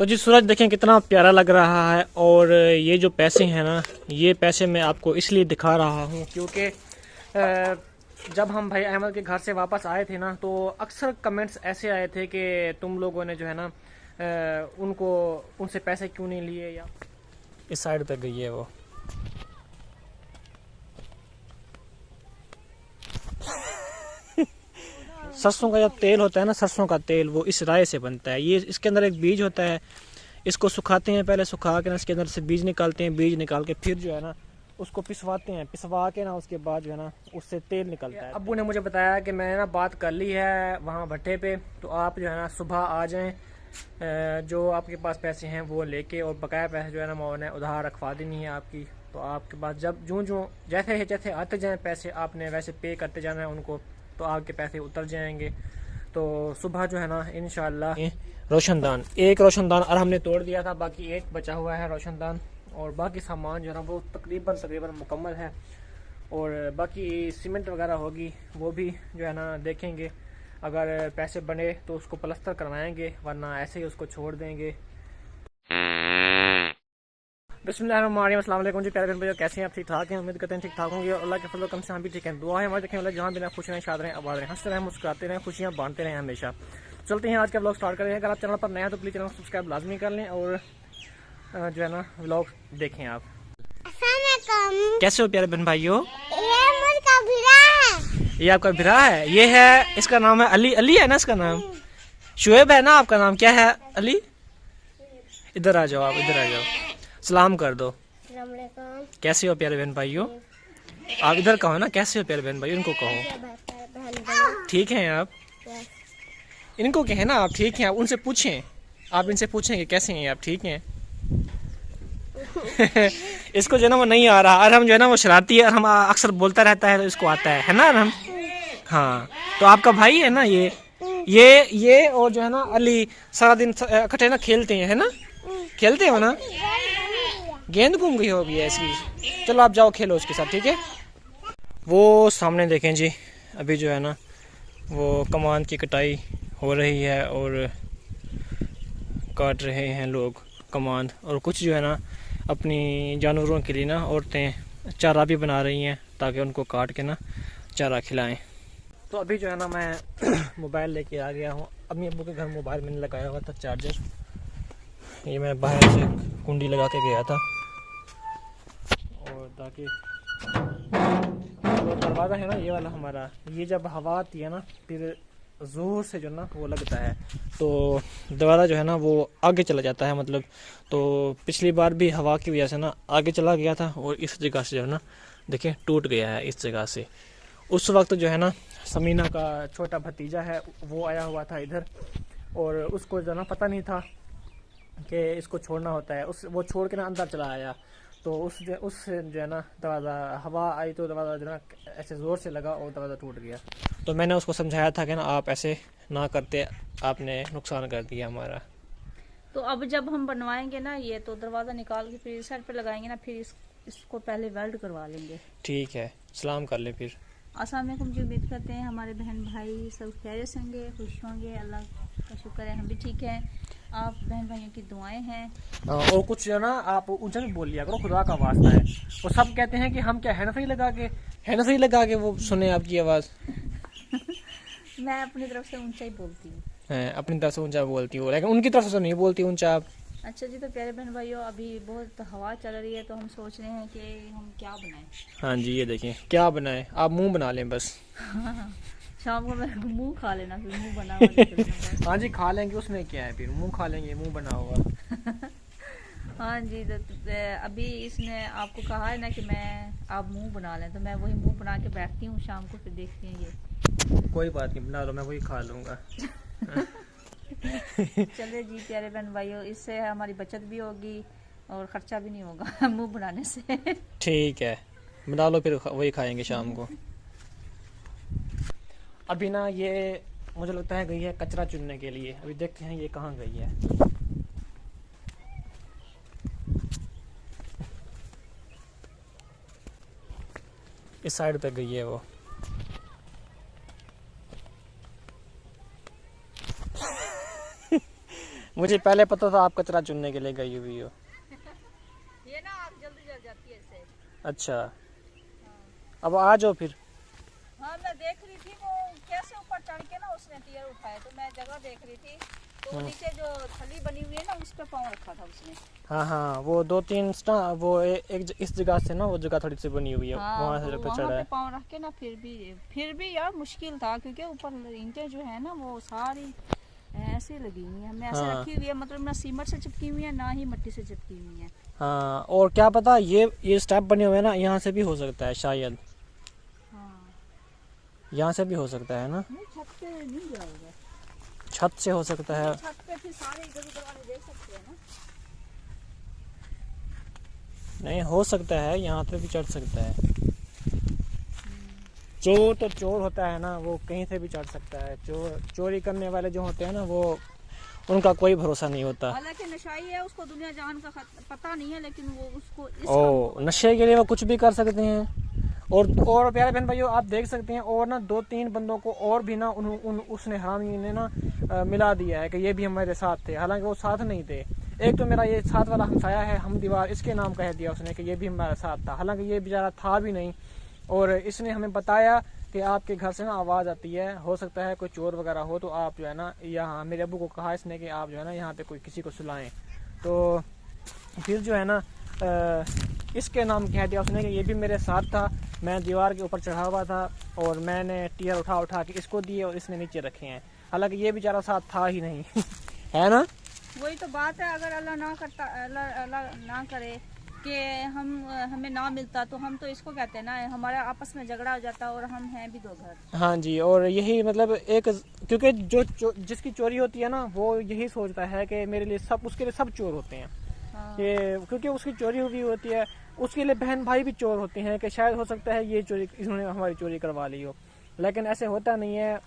तो जी सूरज देखें कितना प्यारा लग रहा है। और ये जो पैसे हैं ना, ये पैसे मैं आपको इसलिए दिखा रहा हूँ क्योंकि जब हम भाई अहमद के घर से वापस आए थे ना, तो अक्सर कमेंट्स ऐसे आए थे कि तुम लोगों ने जो है ना उनसे पैसे क्यों नहीं लिए, या इस साइड पे गई है वो। सरसों का जब तेल होता है ना, सरसों का तेल, वो इस राय से बनता है। ये इसके अंदर एक बीज होता है, इसको सुखाते हैं, पहले सुखा के ना इसके अंदर से बीज निकालते हैं। बीज निकाल के फिर जो है ना उसको पिसवाते हैं, पिसवा के ना उसके बाद जो है ना उससे तेल निकलता है। अब्बू ने मुझे बताया कि मैंने ना बात कर ली है वहाँ भट्टे पे, तो आप जो है ना सुबह आ जाएं, जो आपके पास पैसे हैं वो लेके, और बकाया पैसे जो है ना उन्हें उधार रखवा देनी है आपकी। तो आपके पास जब जो जैसे जैसे आते जाएँ पैसे, आपने वैसे पे करते जाना है उनको, तो आपके पैसे उतर जाएंगे। तो सुबह जो है ना इंशाल्लाह रोशनदान, एक रोशनदान और हमने तोड़ दिया था, बाकी एक बचा हुआ है रोशनदान, और बाकी सामान जो है ना वो तकरीबन मुकम्मल है। और बाकी सीमेंट वगैरह होगी वो भी जो है ना देखेंगे, अगर पैसे बने तो उसको प्लस्तर करवाएंगे, वरना ऐसे ही उसको छोड़ देंगे। बिस्मिल्लाहिर्रहमानिर्रहीम, अस्सलाम वालेकुम जी प्यारे भैया, कैसे हैं आप? ठीक ठाक हैं? उम्मीद करते हैं ठीक ठाक होंगे, और अल्लाह के फजल कम से हम भी ठीक हैं। दुआ है हमारे देखें वाले जहाँ भी ना खुश रहें, शाद रहें, आबाद रहें, हंसते रहें, मुस्कुराते रहें, खुशियाँ बांटते रहें हमेशा। चलते हैं आज का व्लॉग स्टार्ट करें। अगर आप चैनल पर नए हैं तो प्लीज़ चैनल को सब्सक्राइब लाजमी कर लें, और जो है ना व्लॉग देखें आप। कैसे हो प्यारे बहन भाइयों? ये आपका भिरा है, ये है, इसका नाम है अली। अली है ना इसका नाम? शुएब है ना आपका नाम? क्या है अली? इधर आ जाओ, आप इधर आ जाओ, सलाम कर दो। कैसे हो प्यारे बहन भाइयों? आप इधर कहो ना, कैसे हो प्यारे बहन भाइयों, इनको कहो। ठीक हैं आप? इनको कहें ना आप ठीक हैं, आप उनसे पूछें, आप इनसे पूछें कि कैसे हैं आप, ठीक हैं? इसको जो है ना वो नहीं आ रहा, और हम जो है ना वो शरारती है, और हम अक्सर बोलता रहता है तो इसको आता है ना हम। हाँ, तो आपका भाई है ना ये और जो है ना अली सारा दिन इकट्ठे ना खेलते हैं, है ना? खेलते हो ना? गेंद घूम गई होगी ऐसी। चलो आप जाओ खेलो उसके साथ, ठीक है? वो सामने देखें जी, अभी जो है ना वो कमान की कटाई हो रही है, और काट रहे हैं लोग कमान, और कुछ जो है ना अपनी जानवरों के लिए ना औरतें चारा भी बना रही हैं, ताकि उनको काट के ना चारा खिलाएं। तो अभी जो है ना मैं मोबाइल लेके आ गया हूँ। अम्मी अब्बू के घर मोबाइल मैंने लगाया हुआ था चार्जर, ये मैं बाहर से कुंडी लगा के गया था, और ताकि जो दरवाज़ा है ना ये वाला हमारा, ये जब हवा आती है ना फिर ज़ोर से जो ना वो लगता है, तो दरवाज़ा जो है ना वो आगे चला जाता है, मतलब। तो पिछली बार भी हवा की वजह से ना आगे चला गया था, और इस जगह से जो है ना देखिए टूट गया है, इस जगह से। उस वक्त जो है ना समीना का छोटा भतीजा है वो आया हुआ था इधर, और उसको जो ना पता नहीं था कि इसको छोड़ना होता है, वो छोड़ के ना अंदर चला आया। तो उस जो है ना दरवाज़ा, हवा आई तो दरवाज़ा जो ना ऐसे ज़ोर से लगा और दरवाज़ा टूट गया। तो मैंने उसको समझाया था कि ना आप ऐसे ना करते, आपने नुकसान कर दिया हमारा। तो अब जब हम बनवाएंगे ना ये, तो दरवाज़ा निकाल के फिर इस साइड पे लगाएंगे ना, फिर इसको पहले वेल्ड करवा लेंगे। ठीक है, सलाम कर ले फिर। अस्सलाम वालेकुम जी, उम्मीद करते हैं हमारे बहन भाई सब खैरियत से होंगे, खुश होंगे, अल्लाह का शुक्र है हम भी ठीक हैं। आप बहन भाइयों की दुआएं हैं। और कुछ जो ना आप ऊंचा भी बोल लिया करो, खुदा का वास्ता है। वो सब कहते हैं कि हम क्या हैंड फ्री लगा के वो सुने आपकी आवाज़। मैं अपनी तरफ से ऊंचा ही बोलती हूँ। अपनी तरफ से ऊंचा बोलती हूँ, लेकिन उनकी तरफ से नहीं बोलती ऊंचा आप। अच्छा जी, तो प्यारे बहन भाइयों अभी बहुत हवा चल रही है, तो हम सोच रहे हैं कि हम क्या बनाएं। हाँ जी, ये देखें क्या बनाएं, आप मुंह बना लें बस। शाम को मैं मुंह खा लेना, फिर मुंह बना हुआ। हाँ जी, खा लेंगे, उसमें क्या है, फिर मुंह खा लेंगे, मुंह बना हुआ। हाँ जी, तो अभी इसने आपको कहा है ना कि आप मुंह बना लें, तो मैं वही मुंह बना के बैठती हूँ, शाम को फिर देखती हैं ये। कोई बात नहीं, बना लो, मैं वही खा लूँगा। चलिए जी प्यारे बहन भाइयों, इससे हमारी बचत भी होगी और खर्चा भी नहीं होगा मुंह बनाने से। ठीक है, बना लो, फिर वही खाएंगे शाम को। अभी ना ये मुझे लगता है गई है कचरा चुनने के लिए, अभी देखते हैं ये कहाँ गई है। इस साइड पे गई है वो। मुझे पहले पता था आप कचरा चुनने के लिए गई हुई हो। ये ना आग जल्दी जल जाती है इससे। अच्छा, अब आ जाओ फिर। हाँ मैं देख रही थी वो कैसे ऊपर चढ़ के ना उसने टीयर उठाया, तो मैं जगह देख रही थी, तो नीचे जो थली बनी हुई है ना उस पर पाँव रखा था उसने। हाँ हाँ, वो 2-3 वो एक इस जगह से ना, वो जगह थोड़ी सी बनी हुई है, हाँ, वहाँ से पे चढ़ा है। पाँव रख के ना फिर भी यार मुश्किल था, क्योंकि ऊपर ईंटें जो है ना वो सारी ऐसे लगी हुई है, हमें ऐसे रखी हुई है, मतलब ना सीमेंट से चिपकी हुई है ना ही मिट्टी से चिपकी हुई है। हाँ, और क्या पता ये स्टेप बने हुए हैं ना, यहाँ से भी हो सकता है शायद। हाँ, यहाँ से भी हो सकता है ना, नहीं छत पे नहीं जाएगा, छत से हो सकता है। छत पे फिर सारे इधर उधर वाले देख सकते हैं ना। नहीं, हो सकता है यहाँ पे भी चढ़ सकता है। चोर तो चोर होता है ना, वो कहीं से भी चढ़ सकता है। चोरी करने वाले जो होते हैं ना, वो उनका कोई भरोसा नहीं होता। हालांकि नशाई है, उसको दुनिया जहान का पता नहीं है, लेकिन वो उसको नशे के लिए वो कुछ भी कर सकते हैं। और प्यारे बहन भाइयों, आप देख सकते हैं, और ना 2-3 बंदों को और भी ना उसने हरामी ने ना मिला दिया है कि ये भी हमारे साथ थे, हालांकि वो साथ नहीं थे। एक तो मेरा ये साथ वाला हमसाया है, हम दीवार, इसके नाम कह दिया उसने कि ये भी हमारे साथ था, हालांकि ये बेचारा था भी नहीं। और इसने हमें बताया कि आपके घर से ना आवाज़ आती है, हो सकता है कोई चोर वगैरह हो, तो आप जो है ना यहाँ, मेरे अब्बू को कहा इसने कि आप जो है ना यहाँ पे कोई किसी को सुलाएं। तो फिर जो है ना इसके नाम कह दिया उसने कि ये भी मेरे साथ था, मैं दीवार के ऊपर चढ़ा हुआ था और मैंने टीयर उठा के इसको दिए और इसने नीचे रखे हैं, हालांकि ये बेचारा साथ था ही नहीं। है ना, वही तो बात है। अगर अल्लाह ना करता, अल्लाह ना करे कि हमें ना मिलता, तो हम तो इसको कहते हैं ना, हमारे आपस में झगड़ा हो जाता, और हम हैं भी 2 घर। हाँ जी, और यही मतलब एक, क्योंकि जिसकी चोरी होती है ना, वो यही सोचता है कि मेरे लिए सब, उसके लिए सब चोर होते हैं। हाँ। क्योंकि उसकी चोरी हुई होती है, उसके लिए बहन भाई भी चोर होते हैं कि शायद हो सकता है ये चोरी, इन्होंने हमारी चोरी करवा ली हो, लेकिन ऐसे होता नहीं है।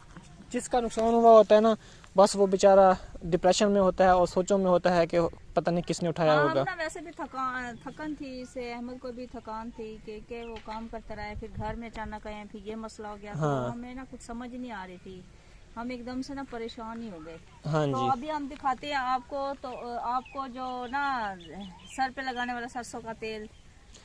जिसका नुकसान हुआ होता है ना, बस वो बेचारा डिप्रेशन में होता है और सोचों में होता है कि पता नहीं किसने उठाया होगा। ना वैसे भी थकन थी इसे, अहमद को भी थकान थी कि वो काम करता रहा, फिर घर में अचानक आए, फिर ये मसला हो गया। हाँ। तो हमें ना कुछ समझ नहीं आ रही थी, हम एकदम से ना परेशान ही हो गए। हाँ तो जी, अभी हम दिखाते हैं आपको, तो आपको जो ना सर पे लगाने वाला सरसों का तेल,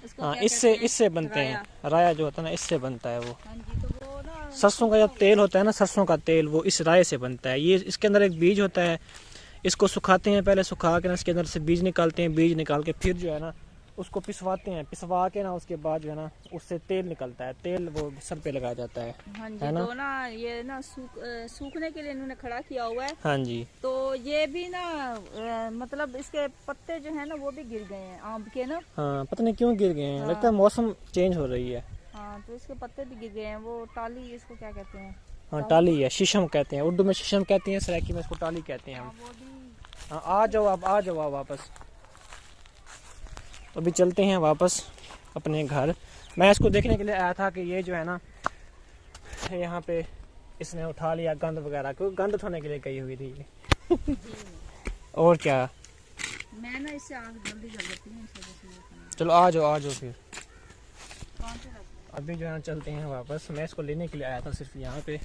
उसको हाँ, क्या इससे कहते हैं? इससे बनते राया। हैं, राया जो होता है ना, इससे बनता है वो। हाँ जी, तो वो ना सरसों का जो तेल होता है ना, सरसों का तेल, वो इस राय से बनता है। ये इसके अंदर एक बीज होता है, इसको सुखाते हैं, पहले सुखा के ना इसके अंदर से बीज निकालते हैं, बीज निकाल के फिर जो है ना उसको पिसवाते हैं, पिसवा के ना उसके बाद जो है ना उससे तेल निकलता है, तेल वो सर पे लगाया जाता है। हाँ जी, है ना? तो ना ये ना सूखने के लिए इन्होंने खड़ा किया हुआ है। हाँ जी, तो ये भी ना मतलब इसके पत्ते जो है ना वो भी गिर गए हैं आम के ना। हाँ, पता नहीं क्यों गिर गए हैं, हाँ। लगता है मौसम चेंज हो रही है। हाँ, तो इसके पत्ते भी गिर गए हैं। वो टाली, इसको क्या कहते हैं? हाँ, टाली है, शीशम कहते हैं, उर्दू में शीशम कहते हैं, सराइकी में इसको टाली कहते हैं हम। वो भी हाँ, आ जाओ आप वापस। तो अभी चलते हैं वापस अपने घर। मैं इसको देखने के लिए आया था कि ये जो है ना यहाँ पे इसने उठा लिया गंद वगैरह, क्योंकि गंद उठाने के लिए गई हुई थी ये। और क्या, मैं ना इससे आग जल्दी जल जाती है, इस वजह से ये करना। चलो आ जाओ फिर। कौन से रखते अभी जो है ना चलते हैं वापस। मैं इसको लेने के लिए आया था सिर्फ यहाँ पे,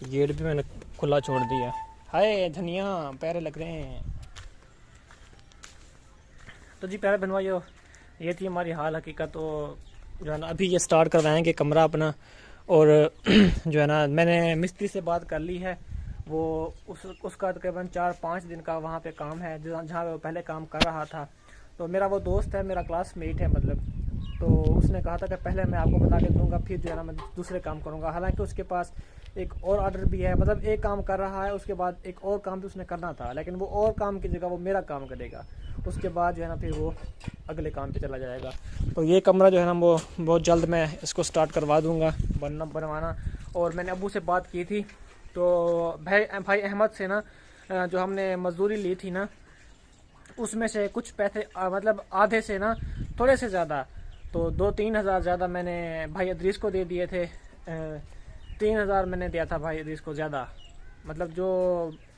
गेट भी मैंने खुला छोड़ दिया। हाय धनिया, पैरे लग रहे हैं। तो जी प्यारे बनवाइयो, ये थी हमारी हाल हकीकत। तो जो है ना अभी ये स्टार्ट करवाएंगे कमरा अपना, और जो है ना मैंने मिस्त्री से बात कर ली है, वो उसका तकरीबन 4-5 दिन का वहाँ पे काम है, जहाँ वो पहले काम कर रहा था। तो मेरा वो दोस्त है, मेरा क्लासमेट है मतलब, तो उसने कहा था कि पहले मैं आपको बता के दूंगा, फिर जो है ना मैं दूसरे काम करूँगा। हालांकि उसके पास एक और ऑर्डर भी है, मतलब एक काम कर रहा है, उसके बाद एक और काम भी उसने करना था, लेकिन वो और काम की जगह वो मेरा काम करेगा। उसके बाद जो है ना फिर वो अगले काम पे चला जाएगा। तो ये कमरा जो है ना वो बहुत जल्द मैं इसको स्टार्ट करवा दूंगा बनवाना। और मैंने अब्बू से बात की थी, तो भाई अहमद से ना जो हमने मजदूरी ली थी ना, उसमें से कुछ पैसे मतलब आधे से ना थोड़े से ज़्यादा, तो 2-3 हज़ार ज़्यादा मैंने भाई अदरीस को दे दिए थे। 3 हज़ार मैंने दिया था भाई अदरीस को ज़्यादा, मतलब जो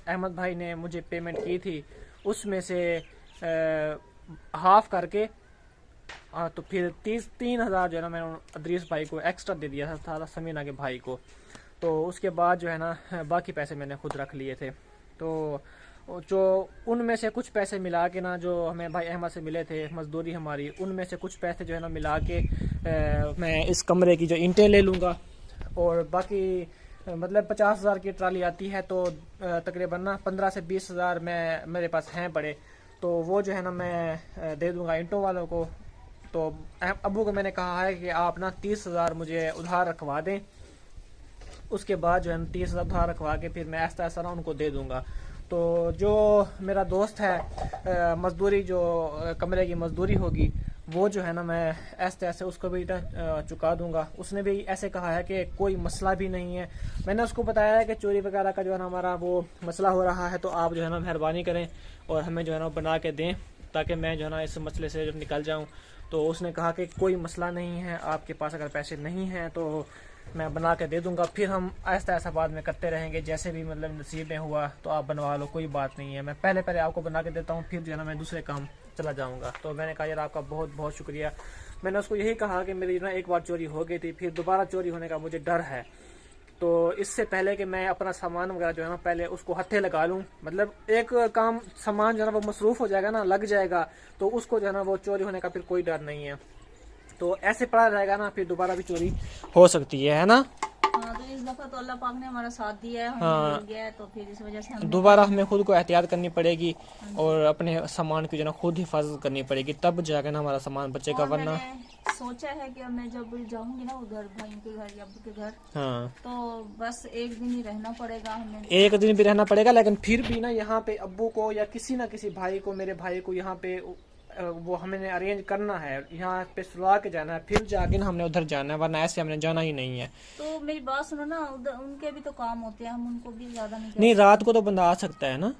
अहमद भाई ने मुझे पेमेंट की थी उसमें से हाफ करके, तो फिर 3 हज़ार जो है ना मैंने अदरीस भाई को एक्स्ट्रा दे दिया था समीना के भाई को। तो उसके बाद जो है ना बाकी पैसे मैंने खुद रख लिए थे। तो जो उनमें से कुछ पैसे मिला के ना, जो हमें भाई अहमद से मिले थे मजदूरी हमारी, उनमें से कुछ पैसे जो है ना मिला के मैं इस कमरे की जो ईंटें ले लूँगा। और बाकी मतलब 50,000 की ट्राली आती है, तो तकरीबन ना 15 से 20,000 मैं मेरे पास हैं बड़े, तो वो जो है ना मैं दे दूँगा ईंटों वालों को। तो अबू को मैंने कहा है कि आप ना 30,000 मुझे उधार रखवा दें, उसके बाद जो है 30,000 उधार रखवा के फिर मैं ऐसा ऐसा ना उनको दे दूँगा। तो जो मेरा दोस्त है मजदूरी, जो कमरे की मजदूरी होगी, वो जो है ना मैं ऐसे ऐसे उसको भी चुका दूंगा। उसने भी ऐसे कहा है कि कोई मसला भी नहीं है। मैंने उसको बताया है कि चोरी वगैरह का जो है ना हमारा वो मसला हो रहा है, तो आप जो है ना मेहरबानी करें और हमें जो है ना बना के दें, ताकि मैं जो है ना इस मसले से जब निकल जाऊं। तो उसने कहा कि कोई मसला नहीं है, आपके पास अगर पैसे नहीं हैं तो मैं बना के दे दूंगा, फिर हम ऐसा ऐसा बाद में करते रहेंगे, जैसे भी मतलब नसीब में हुआ तो आप बनवा लो, कोई बात नहीं है। मैं पहले पहले आपको बना के देता हूँ, फिर जो है ना मैं दूसरे काम चला जाऊंगा। तो मैंने कहा यार आपका बहुत बहुत शुक्रिया। मैंने उसको यही कहा कि मेरी ना एक बार चोरी हो गई थी, फिर दोबारा चोरी होने का मुझे डर है, तो इससे पहले कि मैं अपना सामान वगैरह जो है ना पहले उसको हत्थे लगा लूँ, मतलब एक काम सामान जो है ना वो मसरूफ़ हो जाएगा ना, लग जाएगा, तो उसको जो है ना वो चोरी होने का फिर कोई डर नहीं है। तो ऐसे पड़ा रहेगा ना, फिर दोबारा भी चोरी हो सकती है ना। हाँ, तो इस दफा तो अल्लाह पाक ने हमारा साथ दिया है, हमें मिल गया है, तो फिर इस वजह से हम दोबारा हमें खुद को एहतियात करनी पड़ेगी और अपने सामान की जो ना खुद हिफाजत करनी पड़ेगी, तब जाकर ना हमारा सामान बचेगा, और वरना मैंने सोचा है कि मैं जब जाऊंगी ना उधर भाई के घर या अब्बू के घर, हाँ तो बस एक दिन ही रहना पड़ेगा हमें। एक दिन भी रहना पड़ेगा, लेकिन फिर भी ना यहाँ पे अब्बू को या किसी ना किसी भाई को, मेरे भाई को यहाँ पे वो हमने अरेंज करना है, यहाँ पे सुला के जाना है, फिर जाके ना हमने उधर जाना है, वरना ऐसे हमने जाना ही नहीं है। तो मेरी बात सुनो ना, उधर उनके भी तो काम होते हैं, हम उनको भी ज्यादा नहीं नहीं, रात को तो बंदा आ सकता है ना।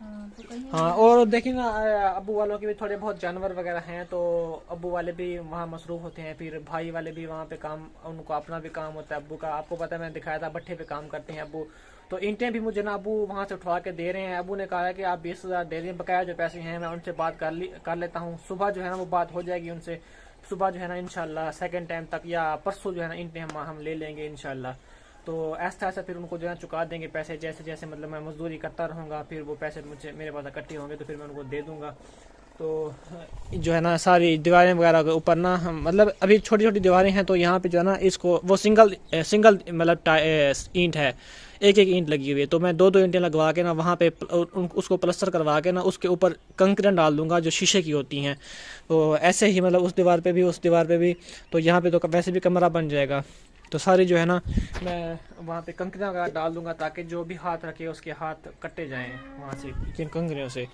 हाँ, तो कहीं हाँ, और देखिए ना अब्बू वालों के भी थोड़े बहुत जानवर वगैरह हैं, तो अब्बू वाले भी वहाँ मसरूफ होते हैं, फिर भाई वाले भी वहाँ पे काम, उनको अपना भी काम होता है अब्बू का। आपको पता है मैंने दिखाया था, भट्ठे पे काम करते हैं अब्बू। तो ईंटें भी मुझे ना अब्बू वहाँ से उठवा के दे रहे हैं। अब्बू ने कहा है कि आप 20,000 दे रहे हैं, बकाया जो पैसे हैं मैं उनसे बात कर लेता हूँ। सुबह जो है ना वो बात हो जाएगी उनसे, सुबह जो है ना इंशाल्लाह सेकंड टाइम तक या परसों जो है ना ईंटें हम ले लेंगे इंशाल्लाह। तो ऐसा ऐसा फिर उनको जो है चुका देंगे पैसे, जैसे जैसे मतलब मैं मजदूरी करता रहूँगा, फिर वो पैसे मुझे मेरे पास इकट्ठे होंगे तो फिर मैं उनको दे दूँगा। तो जो है ना सारी दीवारें वगैरह के ऊपर ना हम मतलब अभी छोटी छोटी दीवारें हैं, तो यहाँ पे जो है ना इसको वो सिंगल मतलब ईंट है, एक एक ईंट लगी हुई है, तो मैं दो दो ईंटें लगवा के ना वहाँ पे उसको प्लस्तर करवा के ना उसके ऊपर कंक्रीट डाल दूंगा जो शीशे की होती हैं। तो ऐसे ही मतलब उस दीवार पे भी, उस दीवार पे भी, तो यहाँ पे तो वैसे भी कमरा बन जाएगा। तो सारी जो है ना मैं वहाँ पे कंकरियाँ वगैरह डाल दूंगा, ताकि जो भी हाथ रखे उसके हाथ कटे जाएं वहाँ से जिन कंकरियों से।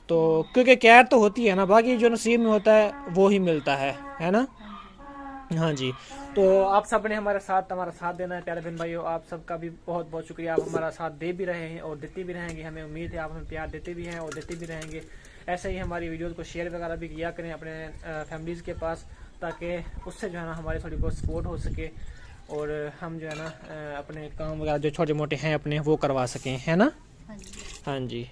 तो क्योंकि कैर तो होती है ना, बाकी जो नसीब में होता है वो ही मिलता है ना। हाँ जी, तो आप सब ने हमारा साथ देना है प्यारे बहन भाइयों। आप सबका भी बहुत बहुत शुक्रिया, आप हमारा साथ दे भी रहे हैं और देते भी रहेंगे। हमें उम्मीद है आप हमें प्यार देते भी हैं और देते भी रहेंगे। ऐसे ही हमारी वीडियोज़ को शेयर वगैरह भी किया करें अपने फैमिलीज़ के पास, ताकि उससे जो है ना हमारी थोड़ी बहुत सपोर्ट हो सके और हम जो है ना अपने काम वगैरह जो छोटे मोटे हैं अपने वो करवा सकें, है ना। हाँ जी।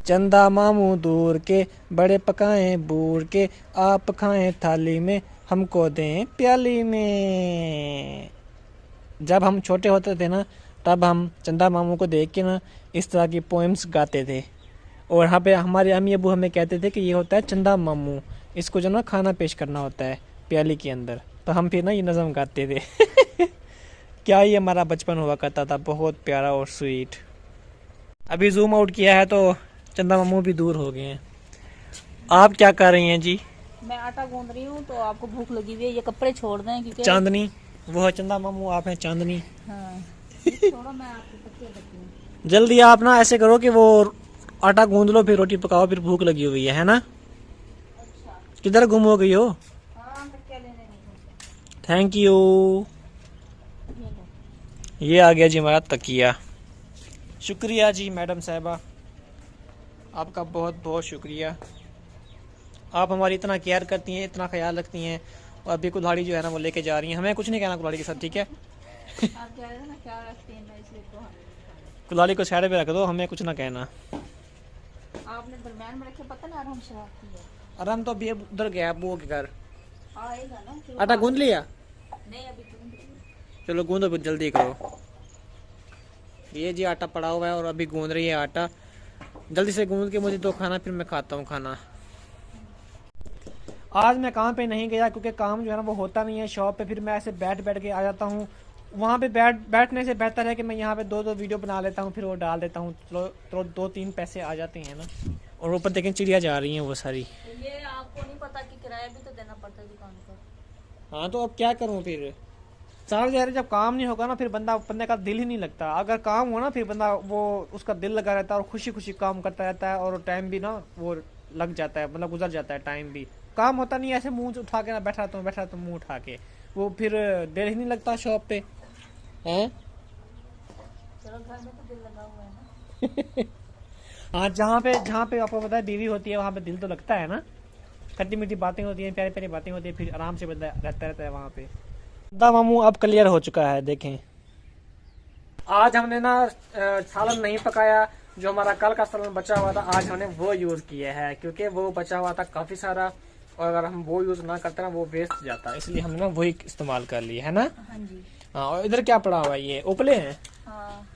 चंदा मामू दूर के, बड़े पकाएं बूढ़ के, आप खाएं थाली में, हमको दें प्याली में। जब हम छोटे होते थे ना, तब हम चंदा मामू को देख के ना इस तरह की पोएम्स गाते थे, और यहाँ पे हमारे अम्मी अबू हमें कहते थे कि ये होता है चंदा मामू, इसको जो ना खाना पेश करना होता है प्याली के अंदर। तो हम फिर ना ये नज़म गाते थे। क्या ही हमारा बचपन हुआ करता था, बहुत प्यारा और स्वीट। अभी जूम आउट किया है तो चंदा मामू भी दूर हो गए हैं। आप क्या कर रही हैं जी? मैं आटा गूंद रही हूँ, तो आपको भूख लगी हुई है, ये कपड़े छोड़ दें क्योंकि चांदनी वो है चंदा मामू, आप हैं चांदनी। हाँ, छोड़ो, मैं आपको पत्ते रखती हूँ। जल्दी आप ना ऐसे करो कि वो आटा गूंद लो, फिर रोटी पकाओ, फिर भूख लगी हुई है ना। अच्छा, किधर गुम हो गई हो? हाँ, मैं क्या लेने नहीं। Thank you. ये आ गया जी हमारा तकिया। शुक्रिया जी मैडम साहिबा, आपका बहुत बहुत शुक्रिया। आप हमारी इतना केयर करती हैं, इतना ख्याल रखती हैं, और अभी कुल्हाड़ी जो है ना वो लेके जा रही हैं। हमें कुछ नहीं कहना कुल्हाड़ी के साथ, ठीक है। आप कह रहे हैं ना क्या रखती हैं, मैं इसलिए तो कुल्हाड़ी को साइड पे रख दो, हमें कुछ ना कहना। आपने दरम्यान में रखे, पता ना आराम शरारती है। आराम तो अभी उधर गया अबू के घर। आएगा ना फिर। आटा गूंद लिया? नहीं, अभी गूंद रही हूँ। चलो गूंदो, जल्दी करो। ये जी आटा पड़ा हुआ है और अभी गूंद रही है आटा। जल्दी से गूंद के मुझे दो खाना, फिर मैं खाता हूँ खाना। आज मैं काम पे नहीं गया क्योंकि काम जो है ना वो होता नहीं है शॉप पे, फिर मैं ऐसे बैठ के आ जाता हूँ। वहाँ पे बैठने से बेहतर है कि मैं यहाँ पे दो वीडियो बना लेता हूँ, फिर वो डाल देता हूँ, तो 2-3 पैसे आ जाते हैं ना। और ऊपर देखें चिड़िया जा रही हैं वो सारी। ये आपको नहीं पता कि किराया भी तो देना पड़ता है दुकान का। हाँ तो अब क्या करूँ फिर, सारे जा रहे, जब काम नहीं होगा ना फिर बंदे का दिल ही नहीं लगता। अगर काम हो ना फिर बंदा वो उसका दिल लगा रहता है और खुशी खुशी काम करता रहता है, और टाइम भी ना वो लग जाता है, मतलब गुजर जाता है टाइम भी। काम होता नहीं, ऐसे मुंह उठा के ना बैठा तो मुंह उठा के, वो फिर दिल ही नहीं लगता शॉप पे हैं। चलो घर में तो दिल लगा हुआ है ना। हाँ, जहाँ पे आपको पता है बीवी होती है वहाँ पे दिल तो लगता है ना, खट्टी मीठी बातें होती हैं, प्यारी प्यारी बातें होती है, फिर आराम से बंदा रहता है वहाँ पे। दा मामू अब क्लियर हो चुका है, देखें। आज हमने ना सालन नहीं पकाया, जो हमारा कल का सालन बचा हुआ था आज हमने वो यूज किया है, क्योंकि वो बचा हुआ था काफी सारा, और अगर हम वो यूज ना करते ना वो वेस्ट जाता, इसलिए हमने ना वही इस्तेमाल कर लिया है ना। हाँ जी। हाँ, और इधर क्या पड़ा हुआ है, ये उपले हैं। हाँ।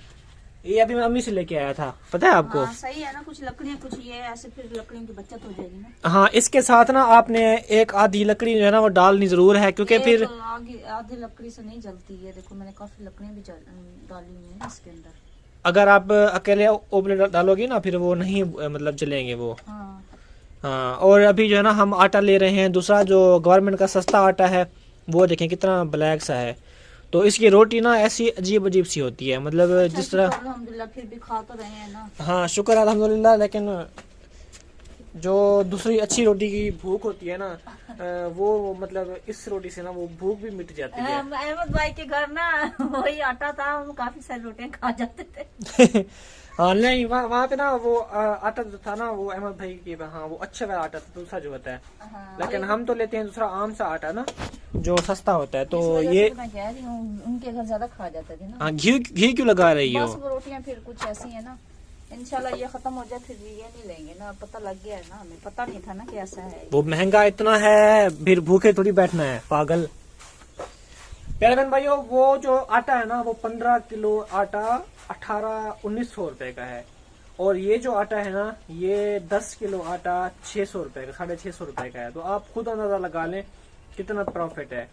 ये अभी मैं अम्मी से लेके आया था, पता है आपको। हाँ, सही है ना, कुछ लकड़ियाँ कुछ ये ऐसे, फिर लकड़ियों की बचत हो जाएगी ना। हाँ, इसके साथ ना आपने एक आधी लकड़ी जो है ना वो डालनी जरूर है, क्योंकि फिर आधी लकड़ी से नहीं जलती है। देखो मैंने काफी लकड़ियाँ भी डाली हुई है इसके अंदर। अगर आप अकेले उपले डालोगी ना फिर वो नहीं मतलब जलेंगे वो। हाँ। हाँ, और अभी जो है ना हम आटा ले रहे हैं दूसरा, जो गवर्नमेंट का सस्ता आटा है, वो देखें कितना ब्लैक सा है। तो इसकी रोटी ना ऐसी अजीब अजीब सी होती है, मतलब जिस तरह। अल्हम्दुलिल्लाह फिर भी खा तो रहे हैं ना। हाँ, शुक्र अल्हम्दुलिल्लाह। लेकिन जो दूसरी अच्छी रोटी की भूख होती है ना, वो मतलब इस रोटी से ना वो भूख भी मिट जाती है। अहमद भाई के घर ना वही आटा था, हम काफी सारी रोटियां खा जाते थे। हाँ नहीं, वहाँ पे ना वो आटा जो था ना वो अहमद भाई के, हाँ वो अच्छा वाला आटा था, दूसरा जो होता है। हाँ, लेकिन हम तो लेते हैं दूसरा आम सा आटा ना, जो सस्ता होता है। तो इस वजह ये से मैं कह रही हूँ उनके घर ज्यादा खा जाते थे ना। हाँ, घी क्यों लगा रही हो। बस वो रोटियां फिर कुछ ऐसी है ना, इंशाल्लाह ये खत्म हो जाए फिर ये नहीं लेंगे ना। पता लग गया है ना, हमें पता नहीं था ना कैसा है। वो महंगा इतना है, फिर भूखे थोड़ी बैठना है, पागल। प्यारे बहन भाइयों, वो जो आटा है ना वो 15 किलो आटा 1800-1900 रुपए का है, और ये जो आटा है ना ये 10 किलो आटा 600 रुपए का, 650 रुपए का है। तो आप खुद अंदाजा लगा लें कितना प्रॉफिट है।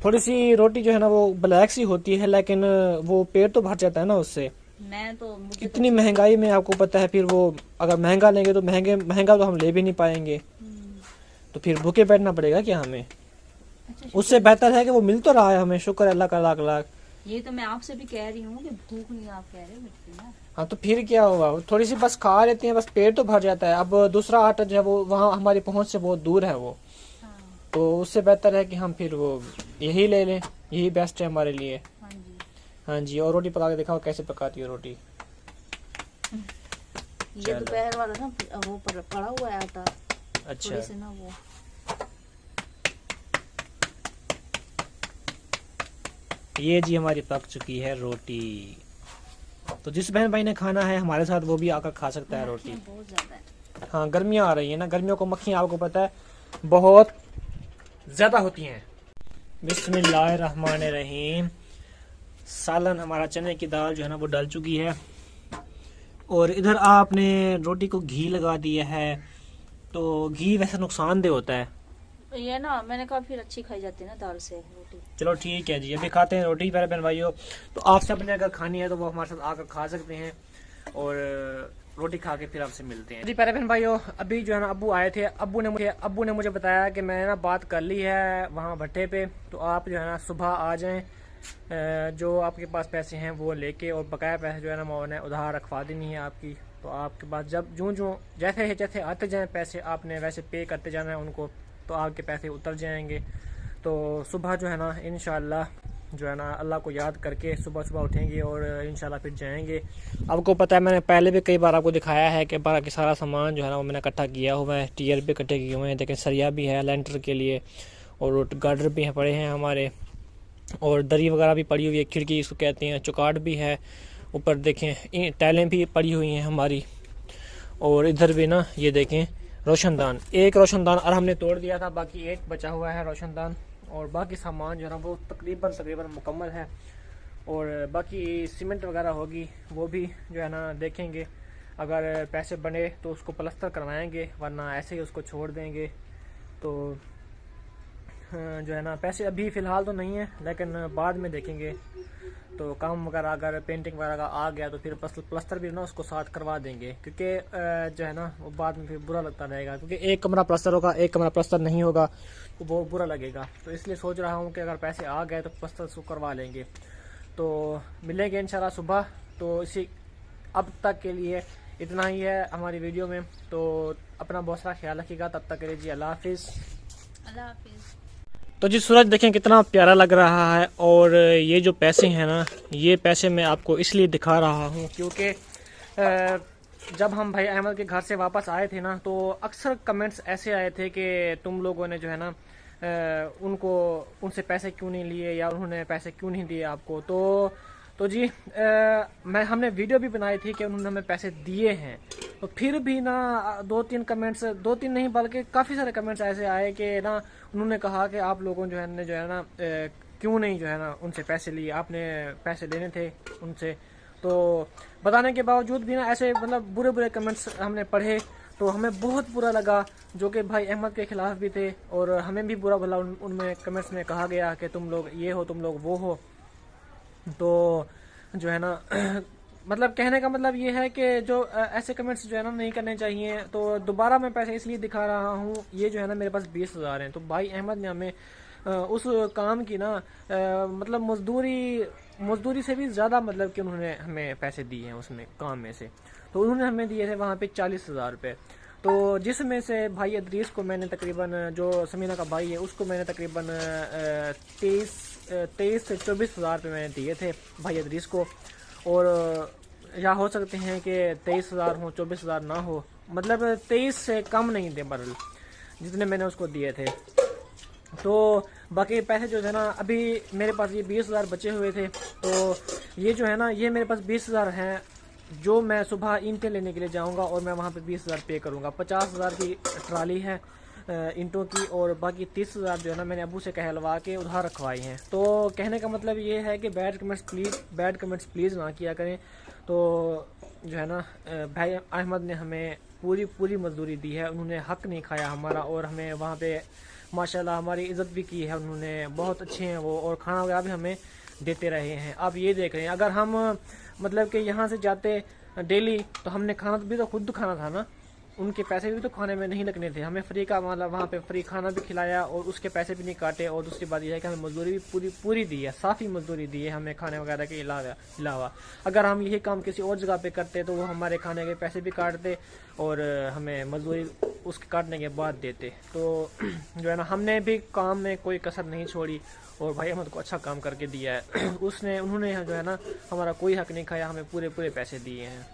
थोड़ी सी रोटी जो है ना वो ब्लैक सी होती है, लेकिन वो पेट तो भर जाता है ना उससे। मैं तो मुझे इतनी महंगाई में आपको पता है, फिर वो अगर महंगा लेंगे तो महंगा तो हम ले भी नहीं पाएंगे, तो फिर भूखे बैठना पड़ेगा क्या हमें। उससे बेहतर है कि वो मिल तो रहा है हमें, शुक्र अल्लाह का लाख लाख। ये तो मैं आपसे भी कह रही हूँ कि भूख नहीं आप कह रहे हो मिटती ना। हाँ, तो फिर क्या होगा, थोड़ी सी बस खा लेते हैं, बस पेट तो भर जाता है। अब दूसरा आटा जो है वो वहाँ हमारी पहुंच से बहुत दूर है वो, हाँ। तो उससे बेहतर है कि हम फिर वो यही ले लें, यही बेस्ट है हमारे लिए। हाँ जी। हाँ जी, और रोटी पका के दिखाओ कैसे पकाती हो रोटी। ये दोपहर वाला ना वो पड़ा हुआ है आटा, अच्छा, थोड़ी से ना वो। ये जी हमारी पक चुकी है रोटी। तो जिस बहन भाई ने खाना है हमारे साथ वो भी आकर खा सकता है रोटी। बहुत ज्यादा है। हाँ, गर्मियाँ आ रही है ना, गर्मियों को मक्खियाँ आपको पता है बहुत ज्यादा होती हैं। बिस्मिल्लाहिर्रहमानिर्रहीम। सालन हमारा चने की दाल जो है ना वो डल चुकी है, और इधर आपने रोटी को घी लगा दिया है। तो घी वैसे नुकसानदेह होता है। ये ना मैंने कहा फिर अच्छी खाई जाती है ना दाल से रोटी। चलो ठीक है जी, अभी खाते हैं रोटी प्यारे बहन भाइयों। तो आप सब ने अगर खानी है तो वो हमारे साथ आकर खा सकते हैं, और रोटी खा के फिर आपसे मिलते हैं जी प्यारे बहन भाइयों। अभी जो है ना अब्बू आए थे, अब्बू ने मुझे बताया कि मैं ना बात कर ली है वहाँ भट्टे पे, तो आप जो है ना सुबह आ जाएं, जो आपके पास पैसे हैं वो लेके, और बकाया पैसे जो है ना मैं उधार रखवा देनी है आपकी। तो आपके पास जब जो जैसे आते जाएं पैसे आपने वैसे पे करते जाना है उनको, तो आपके पैसे उतर जाएंगे। तो सुबह जो है ना इंशाल्लाह जो है ना अल्लाह को याद करके सुबह उठेंगे और इंशाल्लाह फिर जाएंगे। आपको पता है मैंने पहले भी कई बार आपको दिखाया है कि बाकी सारा सामान जो है ना वो मैंने इकट्ठा किया हुआ है, टीयर भी इकट्ठे किए हुए हैं, लेकिन सरिया भी है लेंटर के लिए, और गार्डर भी हैं पड़े हैं हमारे, और दरी वगैरह भी पड़ी हुई है, खिड़की इसको कहते हैं, चौकाट भी है, ऊपर देखें टाइलें भी पड़ी हुई हैं हमारी, और इधर भी ना ये देखें रोशनदान, एक रोशनदान और हमने तोड़ दिया था, बाकी एक बचा हुआ है रोशनदान, और बाकी सामान जो है ना वो तकरीबन मुकम्मल है। और बाकी सीमेंट वगैरह होगी वो भी जो है ना देखेंगे, अगर पैसे बने तो उसको प्लास्टर करवाएंगे, वरना ऐसे ही उसको छोड़ देंगे। तो जो है ना पैसे अभी फ़िलहाल तो नहीं है, लेकिन बाद में देखेंगे। तो काम वगैरह अगर पेंटिंग वगैरह का आ गया तो फिर प्लास्टर भी ना उसको साथ करवा देंगे, क्योंकि जो है ना वो बाद में फिर बुरा लगता रहेगा, क्योंकि एक कमरा प्लास्टर होगा, एक कमरा प्लास्टर नहीं होगा तो बहुत बुरा लगेगा। तो इसलिए सोच रहा हूँ कि अगर पैसे आ गए तो प्लास्टर उसको करवा लेंगे। तो मिलेंगे इंशाल्लाह सुबह। तो इसी अब तक के लिए इतना ही है हमारी वीडियो में। तो अपना बहुत सारा ख्याल रखिएगा, तब तक के लिए जी अल्लाह हाफिज़। अल्लाह हाफिज़। तो जी सूरज देखें कितना प्यारा लग रहा है। और ये जो पैसे हैं ना, ये पैसे मैं आपको इसलिए दिखा रहा हूँ क्योंकि जब हम भाई अहमद के घर से वापस आए थे ना, तो अक्सर कमेंट्स ऐसे आए थे कि तुम लोगों ने जो है ना उनसे पैसे क्यों नहीं लिए, या उन्होंने पैसे क्यों नहीं दिए आपको। तो जी हमने वीडियो भी बनाई थी कि उन्होंने हमें पैसे दिए हैं। तो फिर भी ना दो तीन नहीं बल्कि काफ़ी सारे कमेंट्स ऐसे आए कि ना उन्होंने कहा कि आप लोगों जो है ना क्यों नहीं जो है ना उनसे पैसे लिए, आपने पैसे लेने थे उनसे। तो बताने के बावजूद भी ना ऐसे मतलब बुरे बुरे कमेंट्स हमने पढ़े, तो हमें बहुत बुरा लगा, जो कि भाई अहमद के खिलाफ भी थे। और हमें भी बुरा भला उनमें कमेंट्स में कहा गया कि तुम लोग ये हो, तुम लोग वो हो। तो जो है ना मतलब कहने का मतलब ये है कि जो ऐसे कमेंट्स जो है ना नहीं करने चाहिए। तो दोबारा मैं पैसे इसलिए दिखा रहा हूँ, ये जो है ना मेरे पास 20,000 हैं। तो भाई अहमद ने हमें उस काम की ना मतलब मजदूरी से भी ज़्यादा मतलब कि उन्होंने हमें पैसे दिए हैं उसमें काम में से। तो उन्होंने हमें दिए थे वहाँ पे 40,000 रुपये। तो जिसमें से भाई अदरीस को मैंने तकरीबन, जो समीना का भाई है, उसको मैंने तकरीबन 23 से 24,000 रुपये मैंने दिए थे भाई अदरीस को। और या हो सकते हैं कि 23,000 हो, 24,000 ना हो, मतलब 23 से कम नहीं थे बरल जितने मैंने उसको दिए थे। तो बाकी पैसे जो है ना अभी मेरे पास ये 20,000 बचे हुए थे। तो ये जो है ना ये मेरे पास 20,000 हैं, जो मैं सुबह ईंटें लेने के लिए जाऊंगा और मैं वहाँ पे 20,000 पे करूँगा। 50,000 की ट्राली है ईंटों की, और बाकी 30,000 जो है ना मैंने अबू से कहलवा के उधार रखवाई हैं। तो कहने का मतलब ये है कि बैड कमेंट्स प्लीज़ ना किया करें। तो जो है ना भाई अहमद ने हमें पूरी मजदूरी दी है, उन्होंने हक नहीं खाया हमारा, और हमें वहाँ पे माशाल्लाह हमारी इज़्ज़त भी की है उन्होंने, बहुत अच्छे हैं वो, और खाना वगैरह भी हमें देते रहे हैं। आप ये देख रहे हैं, अगर हम मतलब कि यहाँ से जाते डेली तो हमने खाना भी तो खुद खाना था ना, उनके पैसे भी तो खाने में नहीं लगने थे। हमें फ्री का मतलब वहाँ पे फ्री खाना भी खिलाया और उसके पैसे भी नहीं काटे। और दूसरी बात यह है कि हमें मजदूरी भी पूरी दी है, साफ़ी मजदूरी दी है हमें खाने वगैरह के अलावा। अगर हम यही काम किसी और जगह पे करते तो वो हमारे खाने के पैसे भी काटते और हमें मजदूरी उसके काटने के बाद देते। तो जो है ना हमने भी काम में कोई कसर नहीं छोड़ी, और भाई अहमद को अच्छा काम करके दिया है उन्होंने जो है ना हमारा कोई हक नहीं खाया, हमें पूरे पैसे दिए हैं।